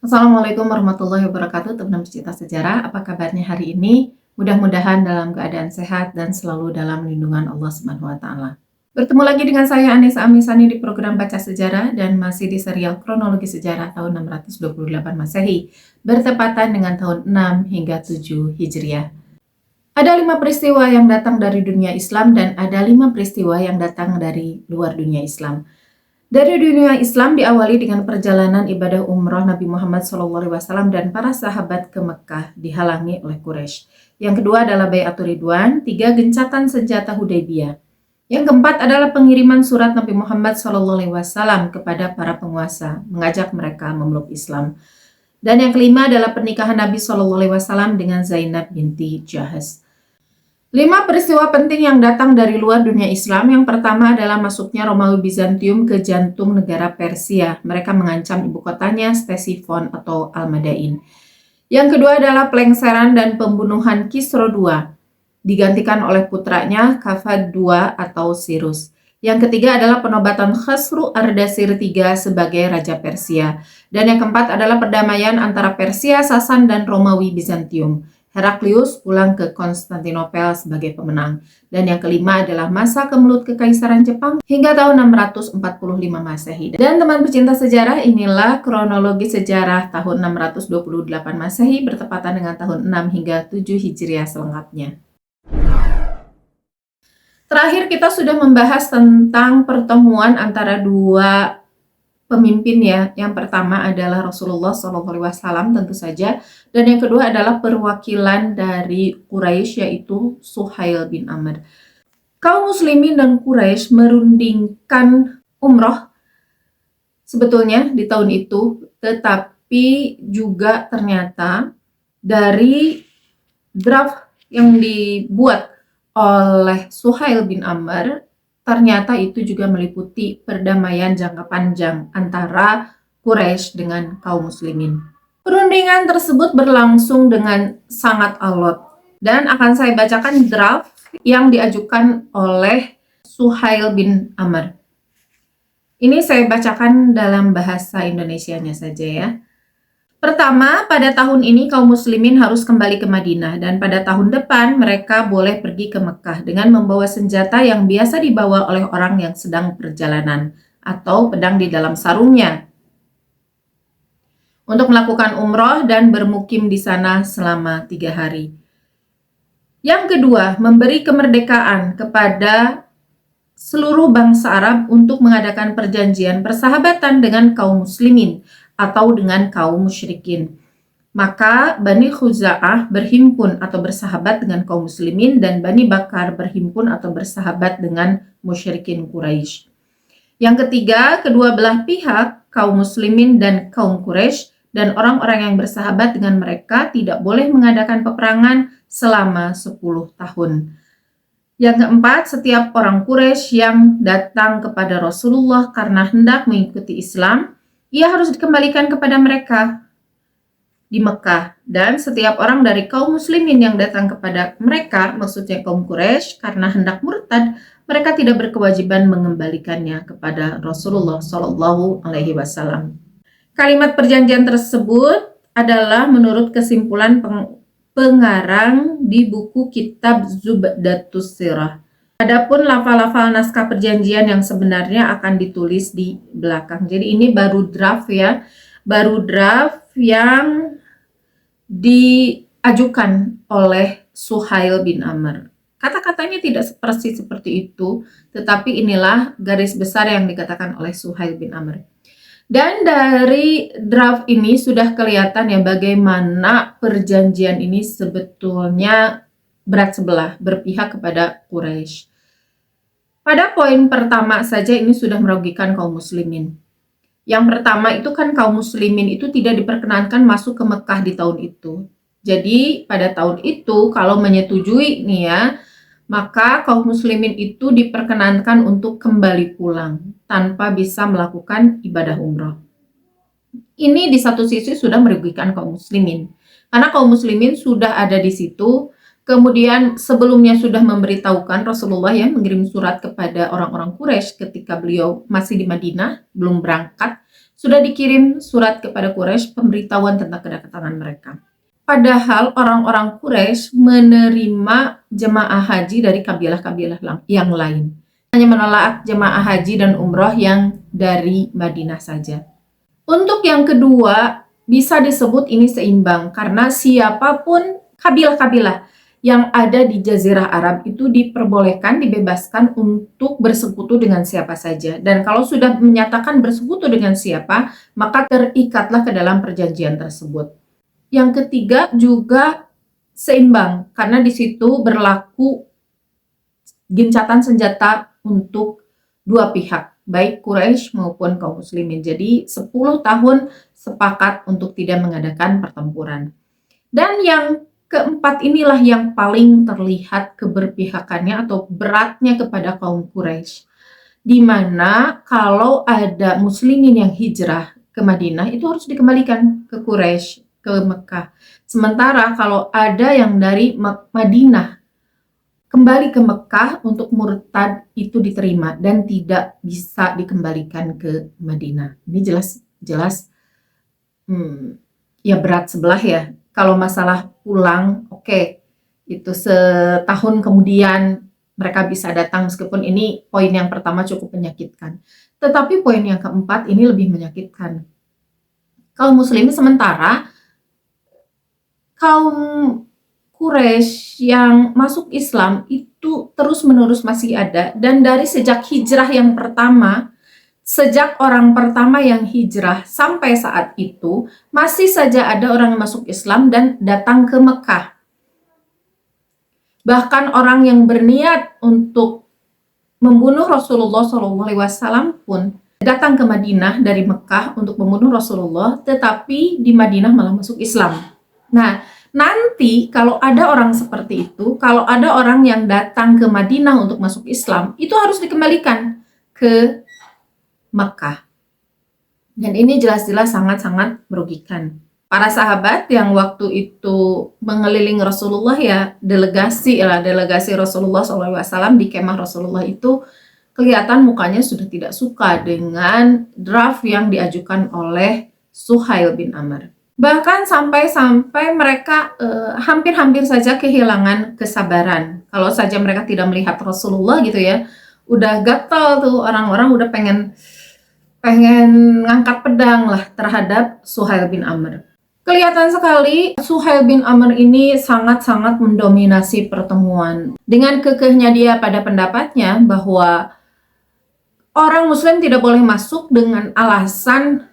Assalamualaikum warahmatullahi wabarakatuh, teman pecinta sejarah. Apa kabarnya hari ini? Mudah-mudahan dalam keadaan sehat dan selalu dalam lindungan Allah Subhanahu wa taala. Bertemu lagi dengan saya Anissa Amisani di program Baca Sejarah dan masih di serial kronologi sejarah tahun 628 Masehi, bertepatan dengan tahun 6 hingga 7 Hijriah. Ada 5 peristiwa yang datang dari dunia Islam dan ada 5 peristiwa yang datang dari luar dunia Islam. Dari dunia Islam diawali dengan perjalanan ibadah umroh Nabi Muhammad SAW dan para sahabat ke Mekah dihalangi oleh Quraisy. Yang kedua adalah Bai'atul Ridwan, 3 gencatan senjata Hudaybiyah. Yang keempat adalah pengiriman surat Nabi Muhammad SAW kepada para penguasa, mengajak mereka memeluk Islam. Dan yang kelima adalah pernikahan Nabi SAW dengan Zainab binti Jahaz. 5 peristiwa penting yang datang dari luar dunia Islam. Yang pertama adalah masuknya Romawi Bizantium ke jantung negara Persia. Mereka mengancam ibu kotanya Ctesiphon atau Al-Madain. Yang kedua adalah pelengseran dan pembunuhan Kisra II, digantikan oleh putranya Kafad II atau Cyrus. Yang ketiga adalah penobatan Khosru Ardashir III sebagai Raja Persia. Dan yang keempat adalah perdamaian antara Persia, Sasan, dan Romawi Bizantium. Heraklius pulang ke Konstantinopel sebagai pemenang. Dan yang kelima adalah masa kemelut Kekaisaran Jepang hingga tahun 645 Masehi. Dan teman pecinta sejarah, inilah kronologi sejarah tahun 628 Masehi bertepatan dengan tahun 6 hingga 7 Hijriah selengkapnya. Terakhir kita sudah membahas tentang pertemuan antara dua pemimpin ya. Yang pertama adalah Rasulullah SAW tentu saja, dan yang kedua adalah perwakilan dari Quraisy yaitu Suhail bin Amr. Kaum muslimin dan Quraisy merundingkan umroh sebetulnya di tahun itu, tetapi juga ternyata dari draft yang dibuat oleh Suhail bin Amr ternyata itu juga meliputi perdamaian jangka panjang antara Quraisy dengan kaum muslimin. Perundingan tersebut berlangsung dengan sangat alot dan akan saya bacakan draft yang diajukan oleh Suhail bin Amr. Ini saya bacakan dalam bahasa Indonesianya saja ya. Pertama, pada tahun ini kaum muslimin harus kembali ke Madinah dan pada tahun depan mereka boleh pergi ke Mekah dengan membawa senjata yang biasa dibawa oleh orang yang sedang perjalanan atau pedang di dalam sarungnya untuk melakukan umroh dan bermukim di sana selama 3 hari. Yang kedua, memberi kemerdekaan kepada seluruh bangsa Arab untuk mengadakan perjanjian persahabatan dengan kaum muslimin atau dengan kaum musyrikin. Maka Bani Khuza'ah berhimpun atau bersahabat dengan kaum muslimin dan Bani Bakar berhimpun atau bersahabat dengan musyrikin Quraisy. Yang ketiga, kedua belah pihak, kaum muslimin dan kaum Quraisy dan orang-orang yang bersahabat dengan mereka tidak boleh mengadakan peperangan selama 10 tahun. Yang keempat, setiap orang Quraisy yang datang kepada Rasulullah karena hendak mengikuti Islam, ia harus dikembalikan kepada mereka di Mekah. Dan setiap orang dari kaum muslimin yang datang kepada mereka, maksudnya kaum Quraisy, karena hendak murtad, mereka tidak berkewajiban mengembalikannya kepada Rasulullah SAW. Kalimat perjanjian tersebut adalah menurut kesimpulan pengarang di buku kitab Zubdatus Sirah. Adapun lafal-lafal naskah perjanjian yang sebenarnya akan ditulis di belakang. Jadi ini baru draft ya, baru draft yang diajukan oleh Suhail bin Amr. Kata-katanya tidak persis seperti itu, tetapi inilah garis besar yang dikatakan oleh Suhail bin Amr. Dan dari draft ini sudah kelihatan ya bagaimana perjanjian ini sebetulnya berat sebelah, berpihak kepada Quraisy. Pada poin pertama saja ini sudah merugikan kaum muslimin. Yang pertama itu kan kaum muslimin itu tidak diperkenankan masuk ke Mekah di tahun itu. Jadi pada tahun itu kalau menyetujui nih ya, maka kaum muslimin itu diperkenankan untuk kembali pulang tanpa bisa melakukan ibadah umroh. Ini di satu sisi sudah merugikan kaum muslimin, karena kaum muslimin sudah ada di situ. Kemudian sebelumnya sudah memberitahukan Rasulullah yang mengirim surat kepada orang-orang Quraisy ketika beliau masih di Madinah, belum berangkat, sudah dikirim surat kepada Quraisy pemberitahuan tentang kedatangan mereka. Padahal orang-orang Quraisy menerima jemaah haji dari kabilah-kabilah yang lain. Hanya menolak jemaah haji dan umroh yang dari Madinah saja. Untuk yang kedua, bisa disebut ini seimbang karena siapapun kabilah-kabilah yang ada di Jazirah Arab itu diperbolehkan, dibebaskan untuk bersekutu dengan siapa saja. Dan kalau sudah menyatakan bersekutu dengan siapa, maka terikatlah ke dalam perjanjian tersebut. Yang ketiga juga seimbang karena di situ berlaku gencatan senjata untuk dua pihak, baik Quraisy maupun kaum muslimin. Jadi 10 tahun sepakat untuk tidak mengadakan pertempuran. Dan yang keempat inilah yang paling terlihat keberpihakannya atau beratnya kepada kaum Quraisy. Di mana kalau ada muslimin yang hijrah ke Madinah itu harus dikembalikan ke Quraisy, ke Mekah. Sementara kalau ada yang dari Madinah kembali ke Mekah untuk murtad itu diterima dan tidak bisa dikembalikan ke Madinah. Ini jelas ya berat sebelah ya. Kalau masalah pulang, oke, itu setahun kemudian mereka bisa datang meskipun ini poin yang pertama cukup menyakitkan. Tetapi poin yang keempat ini lebih menyakitkan. Kaum muslimin sementara kaum Quraisy yang masuk Islam itu terus-menerus masih ada, dan dari sejak hijrah yang pertama, sejak orang pertama yang hijrah sampai saat itu, masih saja ada orang yang masuk Islam dan datang ke Mekah. Bahkan orang yang berniat untuk membunuh Rasulullah SAW pun datang ke Madinah dari Mekah untuk membunuh Rasulullah, tetapi di Madinah malah masuk Islam. Nah, nanti kalau ada orang seperti itu, kalau ada orang yang datang ke Madinah untuk masuk Islam, itu harus dikembalikan ke Mekah. Dan ini jelas-jelas sangat-sangat merugikan. Para sahabat yang waktu itu mengelilingi Rasulullah ya, delegasi Rasulullah SAW di kemah Rasulullah itu kelihatan mukanya sudah tidak suka dengan draft yang diajukan oleh Suhail bin Amr. Bahkan sampai mereka hampir-hampir saja kehilangan kesabaran. Kalau saja mereka tidak melihat Rasulullah gitu ya, udah gatal tuh orang-orang, udah pengen ngangkat pedang lah terhadap Suhail bin Amr. Kelihatan sekali Suhail bin Amr ini sangat-sangat mendominasi pertemuan. Dengan kekehnya dia pada pendapatnya bahwa orang muslim tidak boleh masuk dengan alasan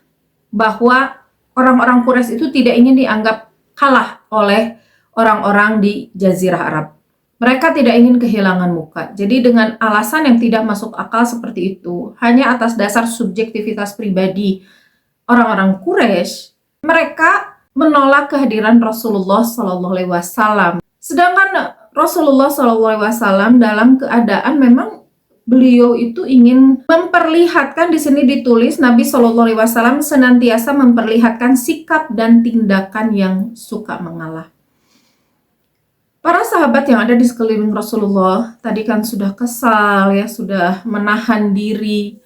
bahwa orang-orang Quraisy itu tidak ingin dianggap kalah oleh orang-orang di Jazirah Arab. Mereka tidak ingin kehilangan muka. Jadi dengan alasan yang tidak masuk akal seperti itu, hanya atas dasar subjektivitas pribadi orang-orang Quraisy, mereka menolak kehadiran Rasulullah SAW. Sedangkan Rasulullah SAW dalam keadaan memang beliau itu ingin memperlihatkan, di sini ditulis Nabi Shallallahu Alaihi Wasallam senantiasa memperlihatkan sikap dan tindakan yang suka mengalah. Para sahabat yang ada di sekeliling Rasulullah tadi kan sudah kesal ya, sudah menahan diri.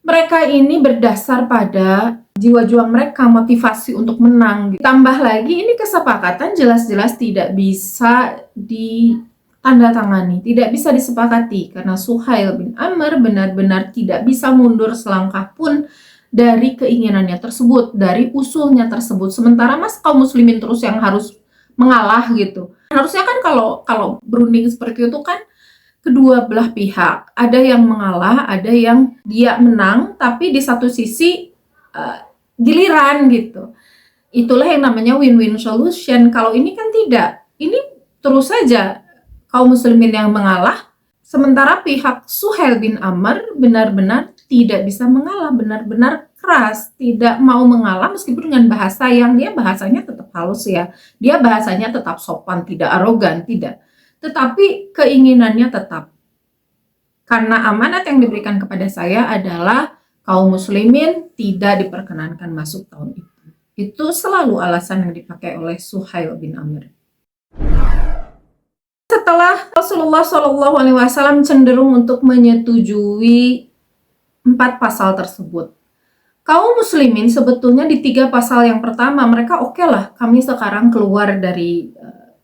Mereka ini berdasar pada jiwa juang mereka, motivasi untuk menang. Tambah lagi ini kesepakatan jelas-jelas tidak bisa ditandatangani, tidak bisa disepakati karena Suhail bin Amr benar-benar tidak bisa mundur selangkah pun dari keinginannya tersebut, dari usulnya tersebut. Sementara kaum muslimin terus yang harus mengalah gitu. Harusnya kan kalau berunding seperti itu kan kedua belah pihak, ada yang mengalah, ada yang dia menang, tapi di satu sisi giliran gitu. Itulah yang namanya win-win solution. Kalau ini kan tidak, ini terus saja kaum muslimin yang mengalah, sementara pihak Suhail bin Amr benar-benar tidak bisa mengalah, benar-benar keras, tidak mau mengalah meskipun dengan bahasa yang dia bahasanya tetap halus ya, dia bahasanya tetap sopan, tidak arogan, tidak. Tetapi keinginannya tetap. Karena amanat yang diberikan kepada saya adalah kaum muslimin tidak diperkenankan masuk tahun itu. Itu selalu alasan yang dipakai oleh Suhail bin Amr. Setelah Rasulullah SAW cenderung untuk menyetujui 4 pasal tersebut, Kaum muslimin sebetulnya di 3 pasal yang pertama mereka oke lah, kami sekarang keluar dari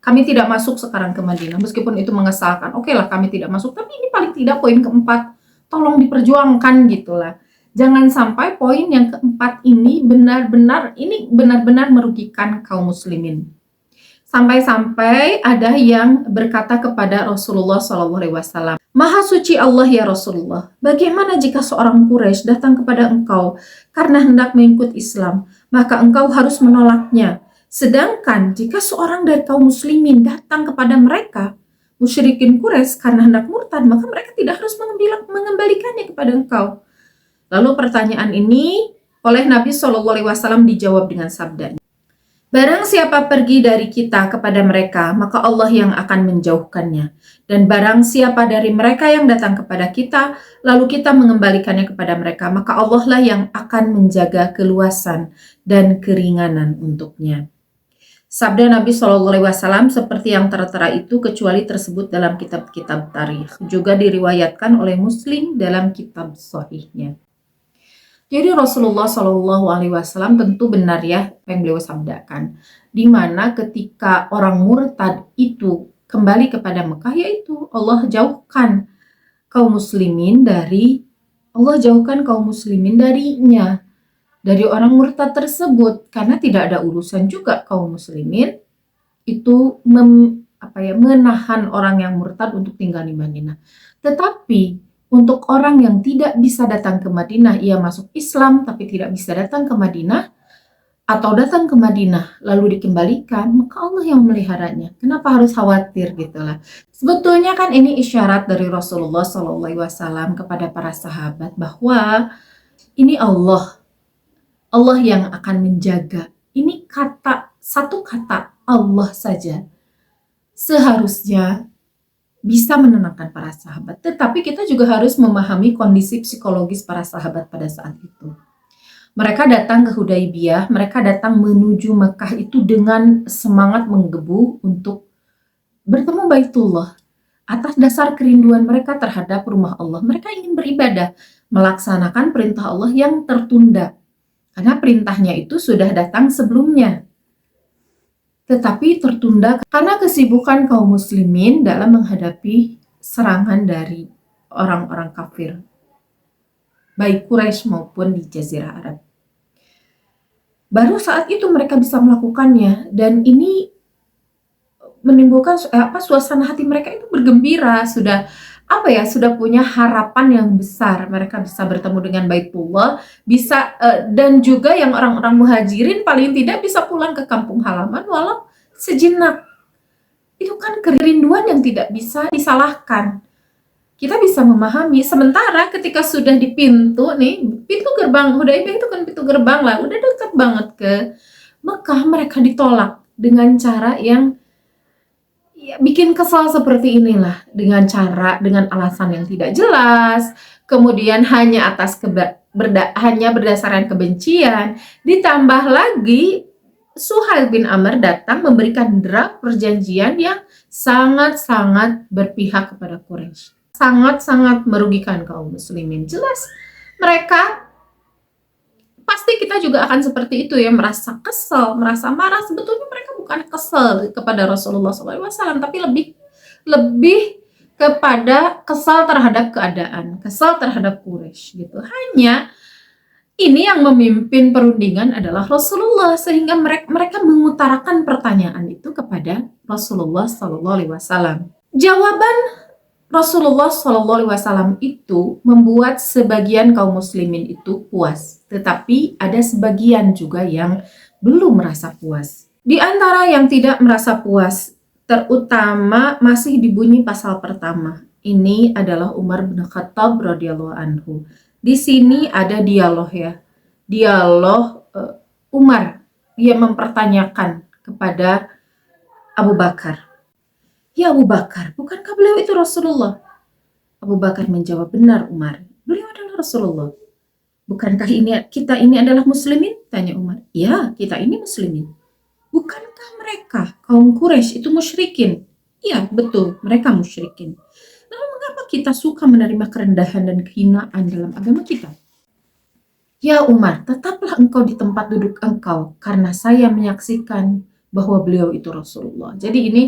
kami tidak masuk sekarang ke Madinah, meskipun itu mengesalkan. Oke lah kami tidak masuk, tapi ini paling tidak poin keempat, tolong diperjuangkan gitulah. Jangan sampai poin yang keempat ini benar-benar merugikan kaum muslimin. Sampai-sampai ada yang berkata kepada Rasulullah SAW, Maha suci Allah ya Rasulullah, bagaimana jika seorang Quraisy datang kepada engkau karena hendak mengikut Islam, maka engkau harus menolaknya. Sedangkan jika seorang dari kaum muslimin datang kepada mereka, musyrikin Quraisy karena hendak murtad, maka mereka tidak harus mengembalikannya kepada engkau. Lalu pertanyaan ini oleh Nabi SAW dijawab dengan sabdanya, barang siapa pergi dari kita kepada mereka, maka Allah yang akan menjauhkannya. Dan barang siapa dari mereka yang datang kepada kita, lalu kita mengembalikannya kepada mereka, maka Allah lah yang akan menjaga keluasan dan keringanan untuknya. Sabda Nabi SAW seperti yang tertera itu kecuali tersebut dalam kitab-kitab tarikh. Juga diriwayatkan oleh Muslim dalam kitab sahihnya. Jadi Rasulullah SAW tentu benar ya apa yang beliau sabdakan. Di mana ketika orang murtad itu kembali kepada Mekah, yaitu Allah jauhkan kaum muslimin darinya, dari orang murtad tersebut, karena tidak ada urusan juga kaum muslimin itu menahan orang yang murtad untuk tinggal di Madinah. Tetapi untuk orang yang tidak bisa datang ke Madinah, ia masuk Islam tapi tidak bisa datang ke Madinah, atau datang ke Madinah lalu dikembalikan, maka Allah yang meliharanya. Kenapa harus khawatir gitulah. Sebetulnya kan ini isyarat dari Rasulullah SAW kepada para sahabat bahwa ini Allah yang akan menjaga. Ini satu kata Allah saja seharusnya bisa menenangkan para sahabat. Tetapi kita juga harus memahami kondisi psikologis para sahabat pada saat itu. Mereka datang ke Hudaybiyah, mereka datang menuju Mekah itu dengan semangat menggebu untuk bertemu Baitullah. Atas dasar kerinduan mereka terhadap rumah Allah, mereka ingin beribadah, melaksanakan perintah Allah yang tertunda. Karena perintahnya itu sudah datang sebelumnya, tetapi tertunda karena kesibukan kaum muslimin dalam menghadapi serangan dari orang-orang kafir, baik Quraisy maupun di Jazirah Arab. Baru saat itu mereka bisa melakukannya, dan ini menimbulkan suasana hati mereka itu bergembira, sudah punya harapan yang besar. Mereka bisa bertemu dengan Baitullah, dan juga yang orang-orang muhajirin paling tidak bisa pulang ke kampung halaman walau sejenak. Itu kan kerinduan yang tidak bisa disalahkan. Kita bisa memahami. Sementara ketika sudah di pintu gerbang Hudaybiyah itu kan pintu gerbang lah, udah dekat banget ke Mekah, mereka ditolak dengan cara yang bikin kesal seperti inilah, dengan alasan yang tidak jelas, kemudian hanya berdasarkan kebencian, ditambah lagi Suhail bin Amr datang memberikan draft perjanjian yang sangat-sangat berpihak kepada Quraisy, sangat-sangat merugikan kaum muslimin. Jelas mereka, pasti kita juga akan seperti itu ya, merasa kesel, merasa marah. Sebetulnya mereka bukan kesel kepada Rasulullah SAW, tapi lebih kepada kesal terhadap keadaan, kesal terhadap Quraisy gitu. Hanya ini yang memimpin perundingan adalah Rasulullah, sehingga mereka mengutarakan pertanyaan itu kepada Rasulullah SAW. Jawaban Rasulullah SAW itu membuat sebagian kaum muslimin itu puas, tetapi ada sebagian juga yang belum merasa puas. Di antara yang tidak merasa puas, terutama masih dibunyi pasal pertama. Ini adalah Umar bin Khattab radhiyallahu anhu. Di sini ada dialog Umar, dia mempertanyakan kepada Abu Bakar, ya Abu Bakar, bukankah beliau itu Rasulullah? Abu Bakar menjawab, benar Umar, beliau adalah Rasulullah. Bukankah kita ini adalah muslimin? Tanya Umar. Ya, kita ini muslimin. Bukankah mereka, kaum Quraisy itu musyrikin? Iya, betul, mereka musyrikin. Lalu mengapa kita suka menerima kerendahan dan kehinaan dalam agama kita? "Ya Umar, tetaplah engkau di tempat duduk engkau, karena saya menyaksikan bahwa beliau itu Rasulullah." Jadi ini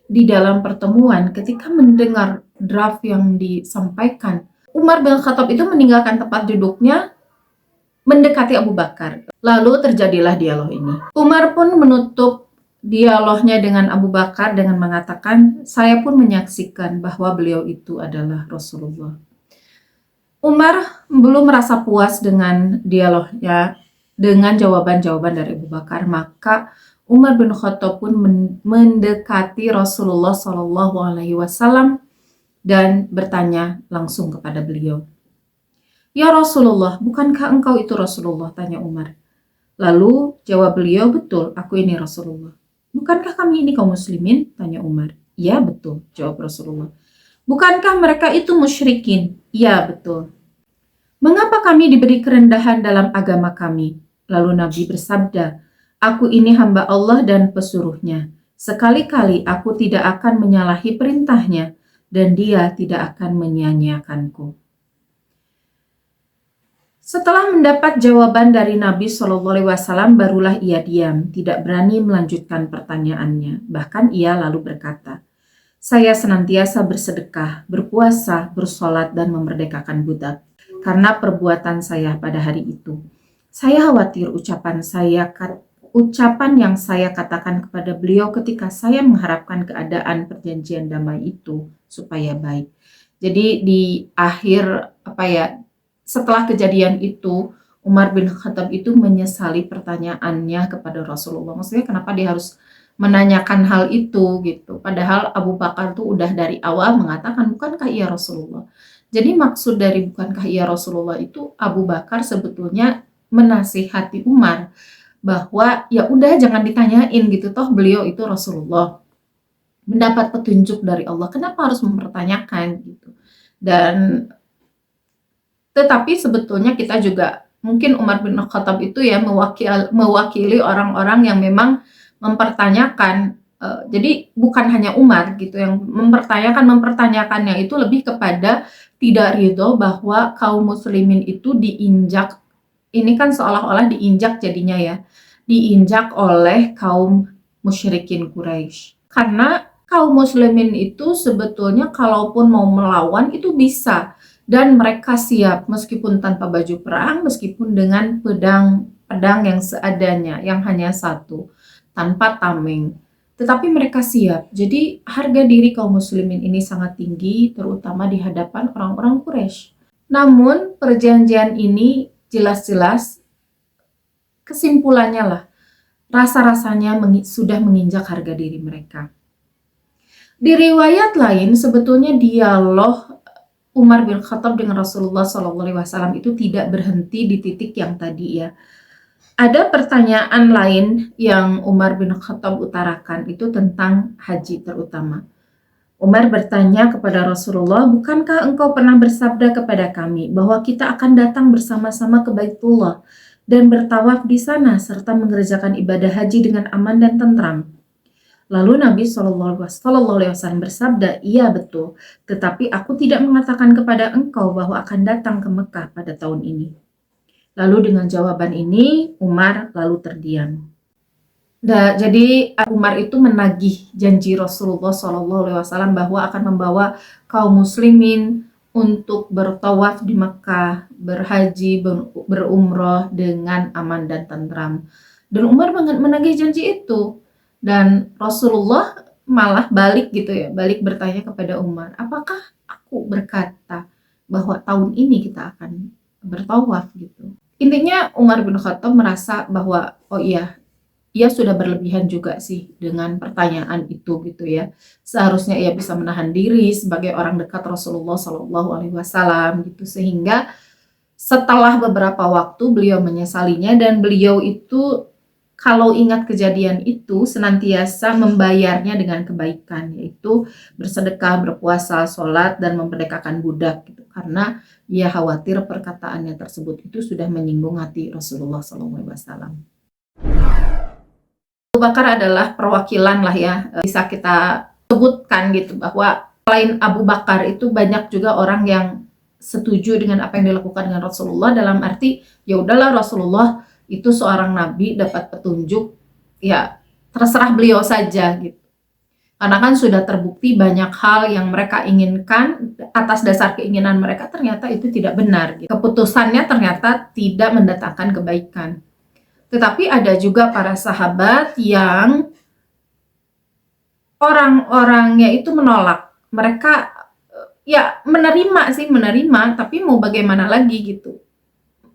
di dalam pertemuan ketika mendengar draft yang disampaikan, Umar bin Khattab itu meninggalkan tempat duduknya mendekati Abu Bakar. Lalu terjadilah dialog ini. Umar pun menutup dialognya dengan Abu Bakar dengan mengatakan, "Saya pun menyaksikan bahwa beliau itu adalah Rasulullah." Umar belum merasa puas dengan dialognya, dengan jawaban-jawaban dari Abu Bakar, maka Umar bin Khattab pun mendekati Rasulullah Shallallahu Alaihi Wasallam dan bertanya langsung kepada beliau. "Ya Rasulullah, bukankah engkau itu Rasulullah?" tanya Umar. Lalu jawab beliau, "Betul, aku ini Rasulullah." "Bukankah kami ini kaum muslimin?" tanya Umar. "Ya, betul," jawab Rasulullah. "Bukankah mereka itu musyrikin?" "Ya, betul." "Mengapa kami diberi kerendahan dalam agama kami?" Lalu Nabi bersabda, "Aku ini hamba Allah dan pesuruhnya. Sekali-kali aku tidak akan menyalahi perintahnya, dan dia tidak akan menyia-nyiakanku." Setelah mendapat jawaban dari Nabi Shallallahu Alaihi Wasallam, barulah ia diam, tidak berani melanjutkan pertanyaannya. Bahkan ia lalu berkata, "Saya senantiasa bersedekah, berpuasa, bersolat, dan memerdekakan budak karena perbuatan saya pada hari itu. Saya khawatir ucapan yang saya katakan kepada beliau ketika saya mengharapkan keadaan perjanjian damai itu supaya baik." Jadi di akhir setelah kejadian itu, Umar bin Khattab itu menyesali pertanyaannya kepada Rasulullah. Maksudnya kenapa dia harus menanyakan hal itu gitu. Padahal Abu Bakar tuh udah dari awal mengatakan, "Bukankah ia Rasulullah?" Jadi maksud dari "bukankah ia Rasulullah" itu Abu Bakar sebetulnya menasihati Umar bahwa ya udah jangan ditanyain gitu, toh beliau itu Rasulullah, mendapat petunjuk dari Allah. Kenapa harus mempertanyakan gitu. Dan tetapi sebetulnya kita juga mungkin Umar bin Khattab itu ya mewakili orang-orang yang memang mempertanyakan, jadi bukan hanya Umar gitu yang mempertanyakannya itu lebih kepada tidak ridho bahwa kaum muslimin itu diinjak, ini kan seolah-olah diinjak jadinya ya, diinjak oleh kaum musyrikin Quraisy. Karena kaum muslimin itu sebetulnya kalaupun mau melawan itu bisa, dan mereka siap meskipun tanpa baju perang, meskipun dengan pedang yang seadanya, yang hanya satu, tanpa tameng. Tetapi mereka siap. Jadi harga diri kaum muslimin ini sangat tinggi, terutama di hadapan orang-orang Quraisy. Namun perjanjian ini jelas-jelas kesimpulannya lah, rasa-rasanya sudah menginjak harga diri mereka. Di riwayat lain sebetulnya dialog Umar bin Khattab dengan Rasulullah SAW itu tidak berhenti di titik yang tadi ya. Ada pertanyaan lain yang Umar bin Khattab utarakan itu tentang haji terutama. Umar bertanya kepada Rasulullah, "Bukankah engkau pernah bersabda kepada kami bahwa kita akan datang bersama-sama ke Baitullah dan bertawaf di sana serta mengerjakan ibadah haji dengan aman dan tentram?" Lalu Nabi Shallallahu Alaihi Wasallam bersabda, "Iya betul, tetapi aku tidak mengatakan kepada engkau bahwa akan datang ke Mekah pada tahun ini." Lalu dengan jawaban ini Umar lalu terdiam. Jadi Umar itu menagih janji Rasulullah Shallallahu Alaihi Wasallam bahwa akan membawa kaum muslimin untuk bertawaf di Mekah, berhaji, berumroh dengan aman dan tentram. Dan Umar menagih janji itu. Dan Rasulullah malah balik gitu ya, balik bertanya kepada Umar, "Apakah aku berkata bahwa tahun ini kita akan bertawaf?" gitu. Intinya Umar bin Khattab merasa bahwa oh iya, ia sudah berlebihan juga sih dengan pertanyaan itu gitu ya. Seharusnya ia bisa menahan diri sebagai orang dekat Rasulullah Shallallahu Alaihi Wasallam gitu, sehingga setelah beberapa waktu beliau menyesalinya, dan beliau itu kalau ingat kejadian itu senantiasa membayarnya dengan kebaikan, yaitu bersedekah, berpuasa, sholat, dan memerdekakan budak gitu. Karena ia khawatir perkataannya tersebut itu sudah menyinggung hati Rasulullah SAW. Abu Bakar adalah perwakilan lah ya, bisa kita sebutkan gitu bahwa selain Abu Bakar itu banyak juga orang yang setuju dengan apa yang dilakukan dengan Rasulullah, dalam arti ya udahlah, Rasulullah itu seorang nabi, dapat petunjuk, ya terserah beliau saja gitu. Karena kan sudah terbukti banyak hal yang mereka inginkan atas dasar keinginan mereka ternyata itu tidak benar gitu. Keputusannya ternyata tidak mendatangkan kebaikan. Tetapi ada juga para sahabat yang orang-orangnya itu menolak. Mereka ya menerima, tapi mau bagaimana lagi gitu.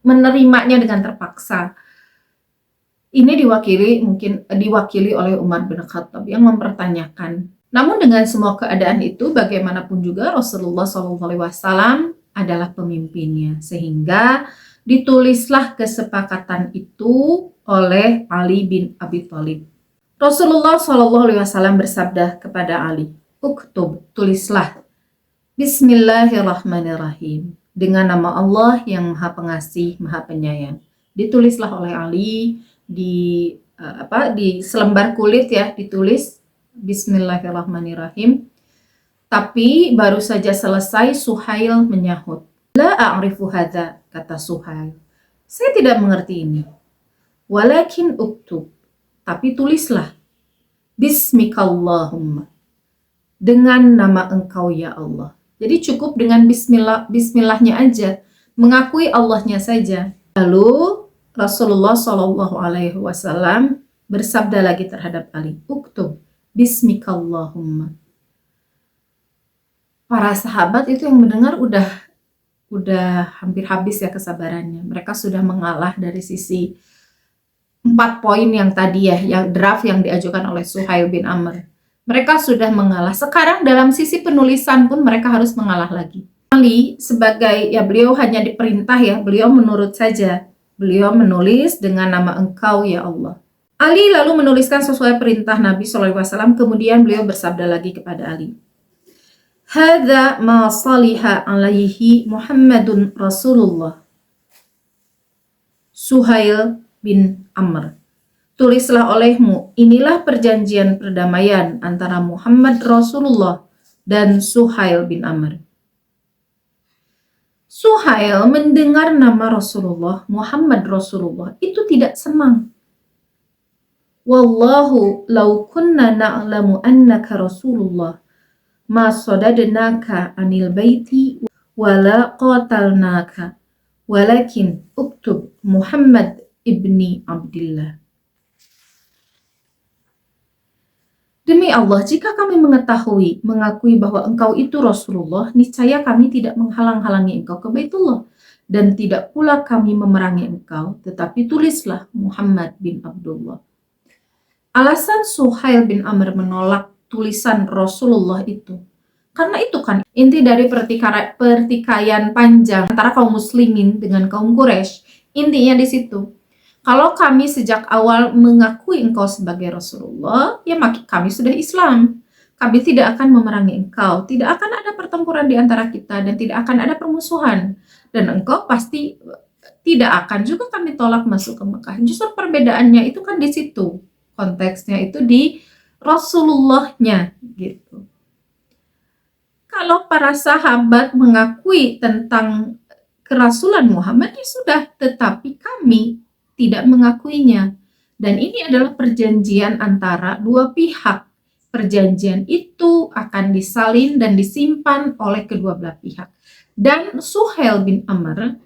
Menerimanya dengan terpaksa. Ini diwakili oleh Umar bin Khattab yang mempertanyakan. Namun dengan semua keadaan itu, bagaimanapun juga Rasulullah SAW adalah pemimpinnya, sehingga ditulislah kesepakatan itu oleh Ali bin Abi Thalib. Rasulullah SAW bersabda kepada Ali, "Uktub, tulislah, Bismillahirrahmanirrahim, dengan nama Allah yang Maha Pengasih, Maha Penyayang." Ditulislah oleh Ali di selembar kulit ya, ditulis Bismillahirrahmanirrahim. Tapi baru saja selesai, Suhail menyahut, "La a'rifu hadza," kata Suhail. "Saya tidak mengerti ini." "Walakin uktub," tapi tulislah, "Bismikallahumma," dengan nama Engkau ya Allah. Jadi cukup dengan bismillahnya aja, mengakui Allahnya saja. Lalu Rasulullah SAW bersabda lagi terhadap Ali, "Uktub, Bismikallahumma." Para sahabat itu yang mendengar udah hampir habis ya kesabarannya. Mereka sudah mengalah dari sisi 4 poin yang tadi ya, yang draft yang diajukan oleh Suhail bin Amr. Mereka sudah mengalah. Sekarang dalam sisi penulisan pun mereka harus mengalah lagi. Ali sebagai, ya beliau hanya diperintah ya, beliau menurut saja. Beliau menulis dengan nama Engkau ya Allah. Ali lalu menuliskan sesuai perintah Nabi SAW, kemudian beliau bersabda lagi kepada Ali, "Hadza ma saliha alaihi Muhammadun Rasulullah." Suhail bin Amr, tulislah olehmu, inilah perjanjian perdamaian antara Muhammad Rasulullah dan Suhail bin Amr. Suhail mendengar nama Rasulullah, Muhammad Rasulullah, itu tidak senang. "Wallahu law kunna na'lamu annaka Rasulullah ma sadadnaka anil baiti wala qatalnaka, walakin uktub Muhammad ibni Abdillah." Demi Allah, jika kami mengakui bahwa engkau itu Rasulullah, niscaya kami tidak menghalang-halangi engkau ke Baitullah, dan tidak pula kami memerangi engkau, tetapi tulislah Muhammad bin Abdullah. Alasan Suhail bin Amr menolak tulisan Rasulullah itu, karena itu kan inti dari pertikaian panjang antara kaum muslimin dengan kaum Quraisy. Intinya di situ. Kalau kami sejak awal mengakui engkau sebagai Rasulullah, ya kami sudah Islam. Kami tidak akan memerangi engkau, tidak akan ada pertempuran di antara kita, dan tidak akan ada permusuhan. Dan engkau pasti tidak akan juga kami tolak masuk ke Mekah. Justru perbedaannya itu kan di situ. Konteksnya itu di Rasulullahnya gitu. Kalau para sahabat mengakui tentang kerasulan Muhammad, ya sudah, tetapi kami tidak mengakuinya. Dan ini adalah perjanjian antara dua pihak. Perjanjian itu akan disalin dan disimpan oleh kedua belah pihak. Dan Suhail bin Amr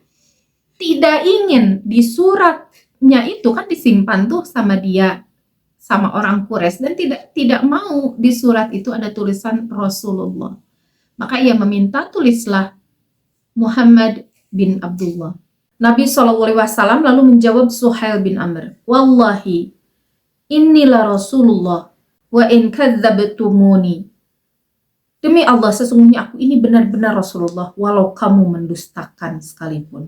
tidak ingin di suratnya itu kan disimpan tuh sama dia, sama orang Quraisy, dan tidak mau di surat itu ada tulisan Rasulullah. Maka ia meminta, tulislah Muhammad bin Abdullah. Nabi SAW lalu menjawab Suhail bin Amr, "Wallahi, innilah Rasulullah, wa in kadzabtumuni." Demi Allah, sesungguhnya aku ini benar-benar Rasulullah, walau kamu mendustakan sekalipun.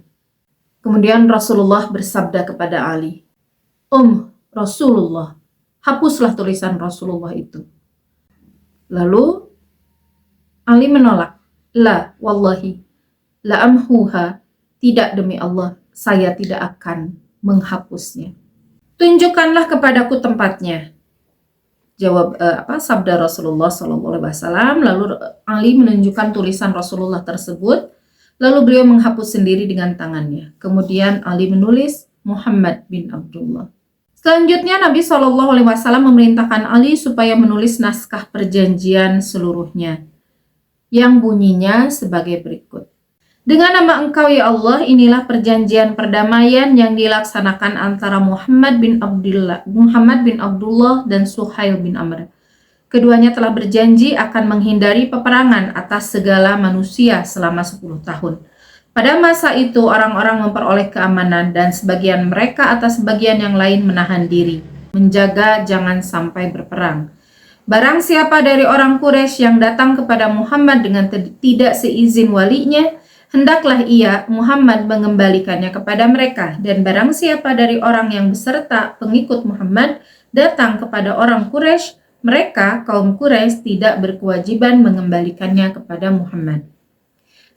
Kemudian Rasulullah bersabda kepada Ali, Rasulullah, hapuslah tulisan Rasulullah itu." Lalu Ali menolak, "La, wallahi, la amhuha." Tidak, demi Allah, saya tidak akan menghapusnya. "Tunjukkanlah kepadaku tempatnya," jawab sabda Rasulullah SAW. Lalu Ali menunjukkan tulisan Rasulullah tersebut. Lalu beliau menghapus sendiri dengan tangannya. Kemudian Ali menulis Muhammad bin Abdullah. Selanjutnya Nabi Shallallahu Alaihi Wasallam memerintahkan Ali supaya menulis naskah perjanjian seluruhnya, yang bunyinya sebagai berikut. Dengan nama Engkau ya Allah, inilah perjanjian perdamaian yang dilaksanakan antara Muhammad bin Abdullah dan Suhail bin Amr. Keduanya telah berjanji akan menghindari peperangan atas segala manusia selama 10 tahun. Pada masa itu orang-orang memperoleh keamanan dan sebagian mereka atas sebagian yang lain menahan diri, menjaga jangan sampai berperang. Barang siapa dari orang Quraisy yang datang kepada Muhammad dengan tidak seizin walinya, hendaklah ia, Muhammad, mengembalikannya kepada mereka. Dan barang siapa dari orang yang beserta pengikut Muhammad datang kepada orang Quraisy, mereka, kaum Quraisy, tidak berkewajiban mengembalikannya kepada Muhammad.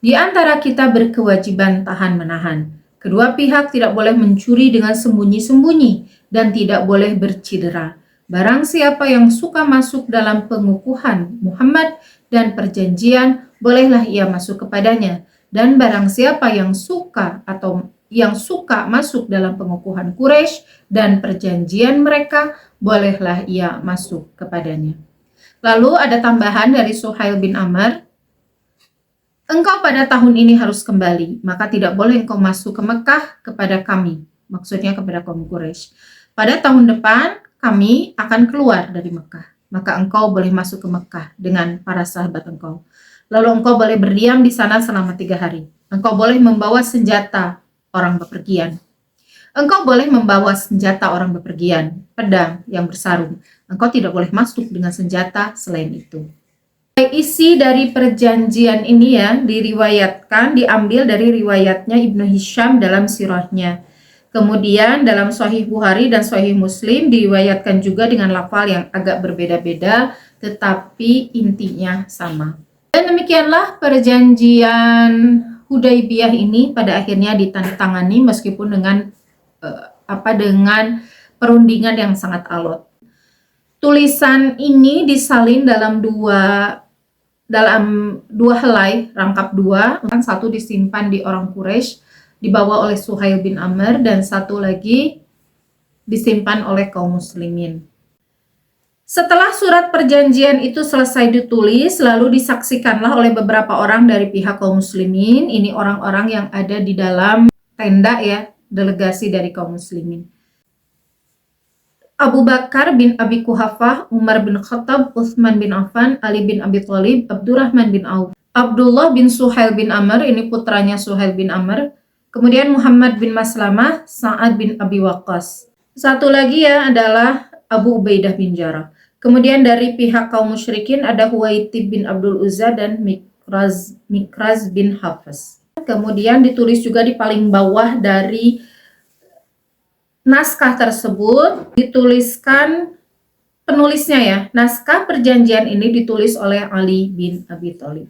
Di antara kita berkewajiban tahan-menahan. Kedua pihak tidak boleh mencuri dengan sembunyi-sembunyi dan tidak boleh bercidera. Barang siapa yang suka masuk dalam pengukuhan Muhammad dan perjanjian, bolehlah ia masuk kepadanya. Dan barang siapa yang suka masuk dalam pengukuhan Quraisy dan perjanjian mereka, bolehlah ia masuk kepadanya. Lalu ada tambahan dari Suhail bin Amr. Engkau pada tahun ini harus kembali, maka tidak boleh engkau masuk ke Mekah kepada kami, maksudnya kepada kaum Quraisy. Pada tahun depan kami akan keluar dari Mekah, maka engkau boleh masuk ke Mekah dengan para sahabat engkau. Lalu engkau boleh berdiam di sana selama 3 hari. Engkau boleh membawa senjata orang bepergian. Engkau boleh membawa senjata orang bepergian, pedang yang bersarung. Engkau tidak boleh masuk dengan senjata selain itu. Isi dari perjanjian ini ya diambil dari riwayatnya Ibnu Hisham dalam sirahnya. Kemudian dalam Sahih Bukhari dan Sahih Muslim diriwayatkan juga dengan lafal yang agak berbeda-beda, tetapi intinya sama. Dan demikianlah perjanjian Hudaybiyah ini pada akhirnya ditandatangani meskipun dengan perundingan yang sangat alot. Tulisan ini disalin dalam dua helai, rangkap 2. Satu disimpan di orang Quraisy, dibawa oleh Suhail bin Amr, dan satu lagi disimpan oleh kaum muslimin. Setelah surat perjanjian itu selesai ditulis, lalu disaksikanlah oleh beberapa orang dari pihak kaum muslimin. Ini orang-orang yang ada di dalam tenda ya, delegasi dari kaum muslimin. Abu Bakar bin Abi Quhafah, Umar bin Khattab, Utsman bin Affan, Ali bin Abi Thalib, Abdurrahman bin Auf, Abdullah bin Suhail bin Amr, ini putranya Suhail bin Amr, kemudian Muhammad bin Maslamah, Sa'ad bin Abi Waqqas. Satu lagi ya adalah Abu Ubaidah bin Jarrah. Kemudian dari pihak kaum musyrikin ada Huwaitib bin Abdul Uzza dan Mikraz bin Hafs. Kemudian ditulis juga di paling bawah dari naskah tersebut dituliskan penulisnya ya. Naskah perjanjian ini ditulis oleh Ali bin Abi Thalib.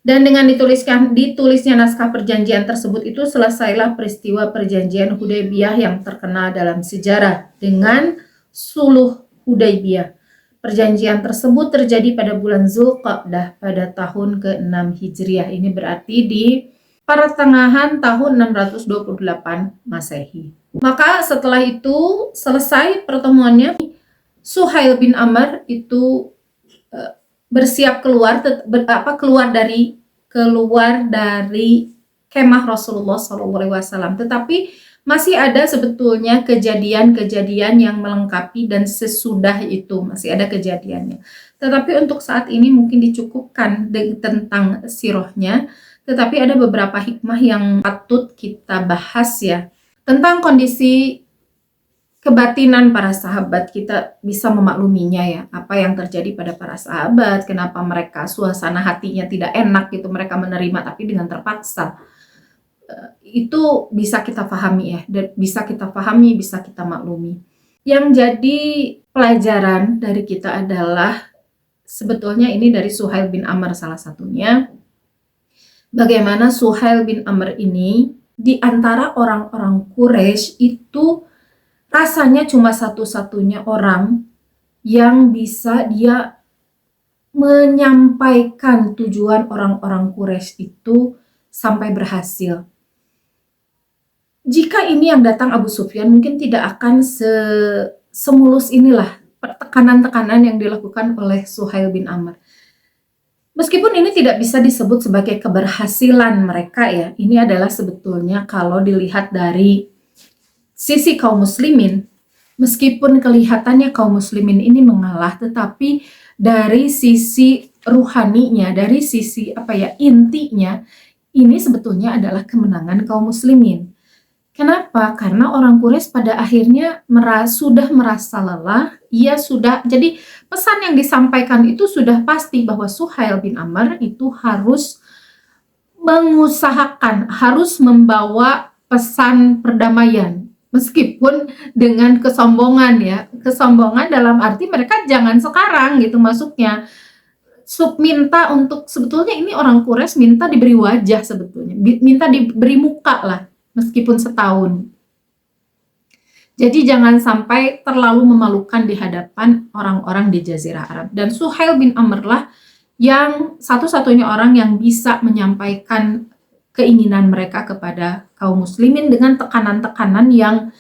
Dan dengan ditulisnya naskah perjanjian tersebut itu selesailah peristiwa perjanjian Hudaybiyah yang terkenal dalam sejarah dengan Suluh Hudaybiyah. Perjanjian tersebut terjadi pada bulan Zulqa'dah pada tahun ke-6 Hijriah. Ini berarti di pertengahan tahun 628 Masehi. Maka setelah itu selesai pertemuannya, Suhail bin Amr itu bersiap keluar dari kemah Rasulullah SAW. Tetapi masih ada sebetulnya kejadian-kejadian yang melengkapi dan sesudah itu masih ada kejadiannya. Tetapi untuk saat ini mungkin dicukupkan tentang sirahnya. Tetapi ada beberapa hikmah yang patut kita bahas ya. Tentang kondisi kebatinan para sahabat, kita bisa memakluminya ya. Apa yang terjadi pada para sahabat, kenapa mereka suasana hatinya tidak enak gitu, mereka menerima tapi dengan terpaksa. Itu bisa kita pahami ya, bisa kita maklumi. Yang jadi pelajaran dari kita adalah sebetulnya ini dari Suhail bin Amr salah satunya. Bagaimana Suhail bin Amr ini di antara orang-orang Quraisy itu rasanya cuma satu-satunya orang yang bisa dia menyampaikan tujuan orang-orang Quraisy itu sampai berhasil. Jika ini yang datang Abu Sufyan mungkin tidak akan semulus inilah tekanan-tekanan yang dilakukan oleh Suhail bin Amr. Meskipun ini tidak bisa disebut sebagai keberhasilan mereka ya, ini adalah sebetulnya kalau dilihat dari sisi kaum muslimin, meskipun kelihatannya kaum muslimin ini mengalah, tetapi dari sisi ruhaninya, dari sisi intinya, ini sebetulnya adalah kemenangan kaum muslimin. Kenapa? Karena orang Quraisy pada akhirnya sudah merasa lelah, jadi pesan yang disampaikan itu sudah pasti bahwa Suhail bin Amr itu harus mengusahakan, harus membawa pesan perdamaian. Meskipun dengan kesombongan ya, kesombongan dalam arti mereka jangan sekarang gitu masuknya. Minta untuk, sebetulnya ini orang Quraisy minta diberi wajah sebetulnya, minta diberi muka lah. Meskipun setahun. Jadi jangan sampai terlalu memalukan di hadapan orang-orang di Jazirah Arab. Dan Suhail bin Amr lah yang satu-satunya orang yang bisa menyampaikan keinginan mereka kepada kaum muslimin dengan tekanan-tekanan yang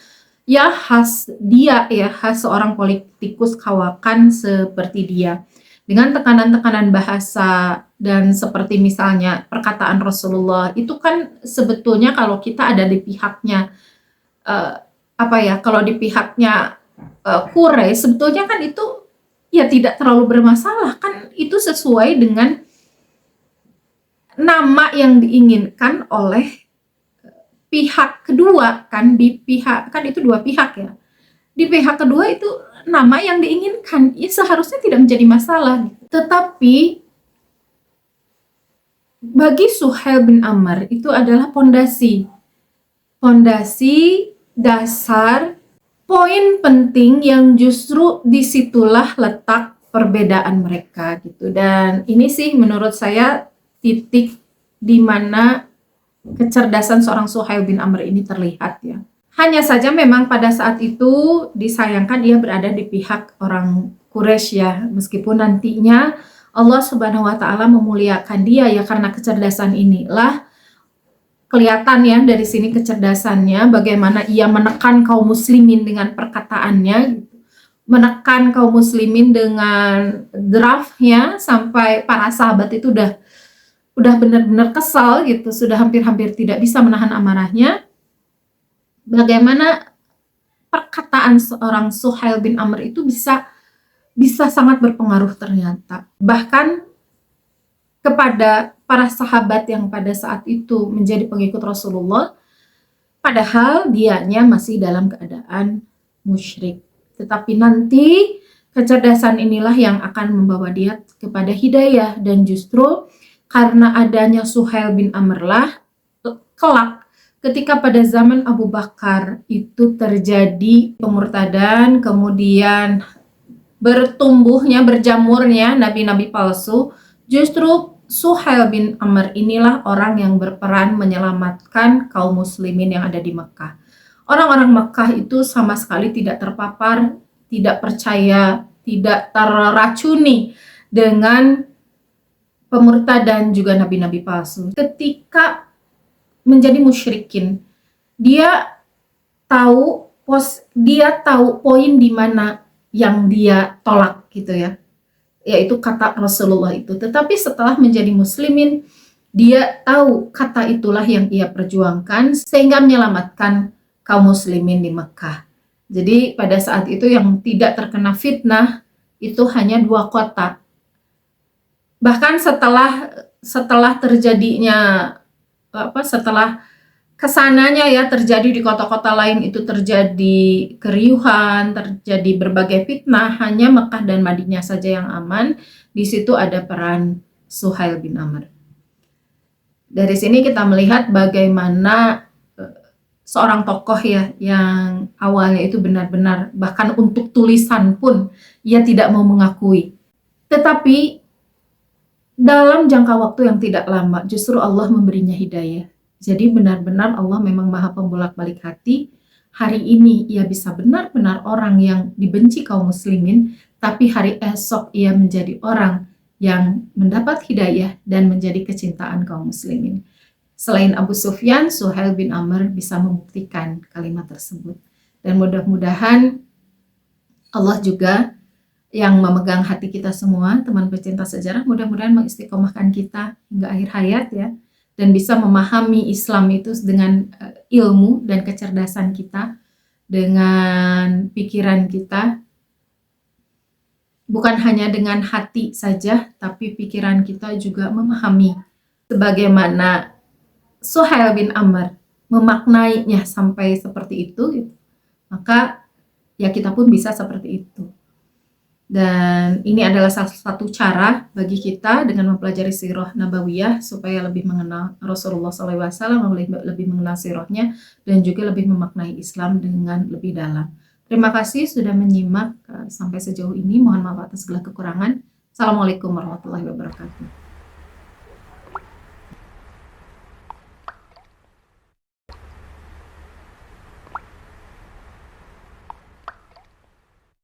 khas dia ya, khas seorang politikus kawakan seperti dia. Dengan tekanan-tekanan bahasa dan seperti misalnya perkataan Rasulullah itu kan sebetulnya kalau kita ada di pihaknya kalau di pihaknya Quraisy sebetulnya kan itu ya tidak terlalu bermasalah, kan itu sesuai dengan nama yang diinginkan oleh pihak kedua kan, kan itu dua pihak ya. Di pihak kedua itu nama yang diinginkan, ya seharusnya tidak menjadi masalah. Tetapi bagi Suhail bin Amr itu adalah pondasi dasar, poin penting yang justru disitulah letak perbedaan mereka gitu. Dan ini sih menurut saya titik di mana kecerdasan seorang Suhail bin Amr ini terlihat ya. Hanya saja memang pada saat itu disayangkan ia berada di pihak orang Quraisy ya, meskipun nantinya Allah Subhanahu wa taala memuliakan dia ya karena kecerdasan inilah kelihatan ya dari sini kecerdasannya, bagaimana ia menekan kaum muslimin dengan perkataannya, menekan kaum muslimin dengan draftnya sampai para sahabat itu udah benar-benar kesal gitu, sudah hampir-hampir tidak bisa menahan amarahnya. Bagaimana perkataan seorang Suhail bin Amr itu bisa sangat berpengaruh ternyata. Bahkan kepada para sahabat yang pada saat itu menjadi pengikut Rasulullah, padahal dianya masih dalam keadaan musyrik. Tetapi nanti kecerdasan inilah yang akan membawa dia kepada hidayah, dan justru karena adanya Suhail bin Amr lah kelak ketika pada zaman Abu Bakar itu terjadi pemurtadan, kemudian berjamurnya nabi-nabi palsu, justru Suhail bin Amr inilah orang yang berperan menyelamatkan kaum muslimin yang ada di Mekah. Orang-orang Mekah itu sama sekali tidak terpapar, tidak percaya, tidak terracuni dengan pemurtadan juga nabi-nabi palsu. Ketika menjadi musyrikin, dia tahu poin di mana yang dia tolak gitu ya, yaitu kata Rasulullah itu. Tetapi setelah menjadi muslimin, dia tahu kata itulah yang ia perjuangkan sehingga menyelamatkan kaum muslimin di Mekah. Jadi pada saat itu yang tidak terkena fitnah itu hanya 2 kota. Bahkan setelah terjadinya setelah kesananya ya terjadi di kota-kota lain itu terjadi keriuhan, terjadi berbagai fitnah, hanya Mekah dan Madinah saja yang aman. Di situ ada peran Suhail bin Amr. Dari sini kita melihat bagaimana seorang tokoh ya yang awalnya itu benar-benar bahkan untuk tulisan pun ia tidak mau mengakui. Tetapi dalam jangka waktu yang tidak lama justru Allah memberinya hidayah. Jadi benar-benar Allah memang maha pembolak-balik hati. Hari ini ia bisa benar-benar orang yang dibenci kaum muslimin, tapi hari esok ia menjadi orang yang mendapat hidayah dan menjadi kecintaan kaum muslimin. selain Abu Sufyan, Suhail bin Amr bisa membuktikan kalimat tersebut. Dan mudah-mudahan Allah juga yang memegang hati kita semua, teman pecinta sejarah, mudah-mudahan mengistiqomahkan kita hingga akhir hayat ya, dan bisa memahami Islam itu dengan ilmu dan kecerdasan kita, dengan pikiran kita, bukan hanya dengan hati saja, tapi pikiran kita juga memahami sebagaimana Suhail bin Amr memaknainya sampai seperti itu, gitu. Maka ya kita pun bisa seperti itu. Dan ini adalah salah satu cara bagi kita dengan mempelajari sirah nabawiyah supaya lebih mengenal Rasulullah SAW, lebih mengenal sirahnya, dan juga lebih memaknai Islam dengan lebih dalam. Terima kasih sudah menyimak sampai sejauh ini. Mohon maaf atas segala kekurangan. Assalamualaikum warahmatullahi wabarakatuh.